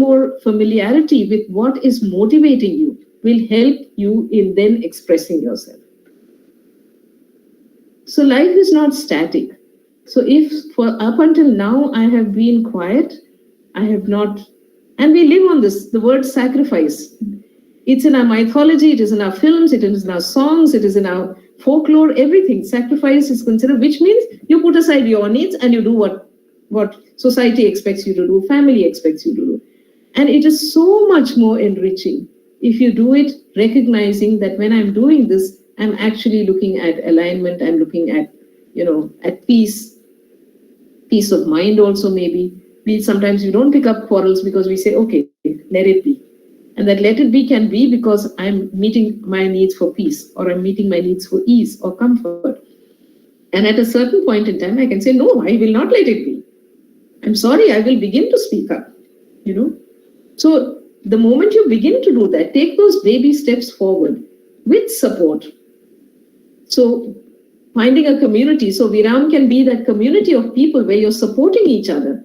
more familiarity with what is motivating you will help you in then expressing yourself. So life is not static. So if up until now I have been quiet, I have not, and we live on this, the word sacrifice. It's in our mythology, it is in our films, it is in our songs, it is in our folklore, everything. Sacrifice is considered, which means you put aside your needs and you do what society expects you to do, family expects you to do. And it is so much more enriching if you do it recognizing that when I'm doing this, I'm actually looking at alignment, I'm looking at, at peace of mind also maybe. Sometimes you don't pick up quarrels because we say, okay, let it be. And that let it be can be because I'm meeting my needs for peace, or I'm meeting my needs for ease or comfort. And at a certain point in time, I can say, no, I will not let it be. I'm sorry, I will begin to speak up, So the moment you begin to do that, take those baby steps forward with support. So finding a community, so Viraam can be that community of people where you're supporting each other.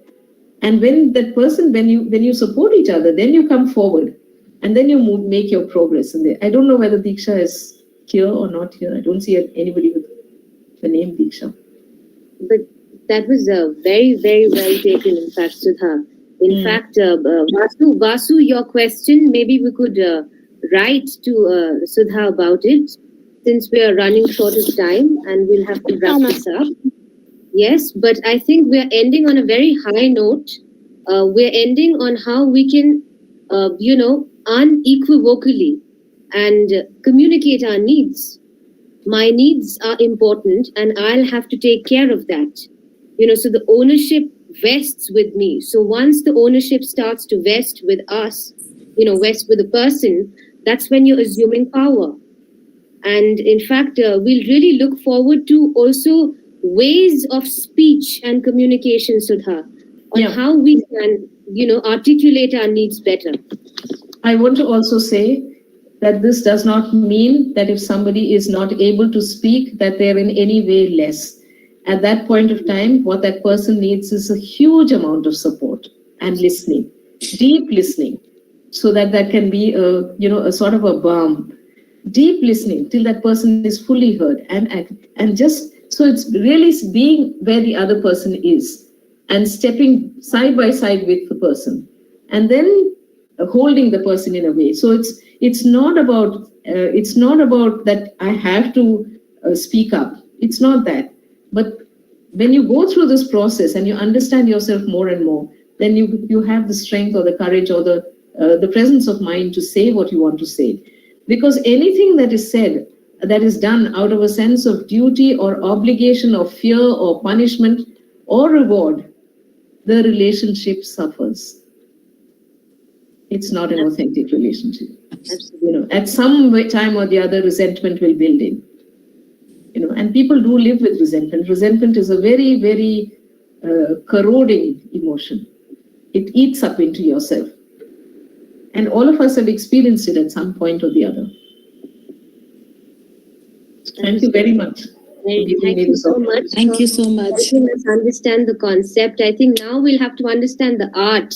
And when that person, when you support each other, then you come forward and then you make your progress in there. I don't know whether Deeksha is here or not here. I don't see anybody with the name Deeksha. But that was very, very well taken, in fact, Sudha. In fact, Vasu, your question, maybe we could write to Sudha about it, since we are running short of time and we'll have to wrap this up. Yes, but I think we're ending on a very high note. We're ending on how we can, unequivocally and communicate our needs. My needs are important and I'll have to take care of that. So the ownership vests with me. So once the ownership starts to vest with us, vest with the person, that's when you're assuming power. And in fact, we'll really look forward to also ways of speech and communication, Sudha, on how we can, articulate our needs better. I want to also say that this does not mean that if somebody is not able to speak, that they're in any way less. At that point of time, what that person needs is a huge amount of support and listening, deep listening. so that that can be a sort of a balm. Deep listening till that person is fully heard, and just so it's really being where the other person is and stepping side by side with the person, and then holding the person in a way. So it's not about that I have to speak up. It's not that, but when you go through this process and you understand yourself more and more, then you have the strength or the courage or the presence of mind to say what you want to say. Because anything that is said, that is done out of a sense of duty or obligation or fear or punishment or reward, the relationship suffers. It's not an authentic relationship. At some time or the other, resentment will build in. And people do live with resentment. Resentment is a very, very corroding emotion. It eats up into yourself. And all of us have experienced it at some point or the other. Thank you very much. Thank you so much. Thank you so much. Helping us understand the concept. I think now we'll have to understand the art.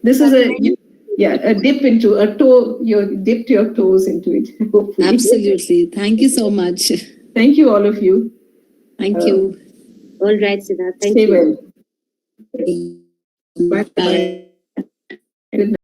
This is a dip into a toe. You dipped your toes into it. Hopefully. Absolutely. Thank you so much. Thank you, all of you. Thank you. All right, Sudha. Thank Stay you. well. Bye. Bye. Good night.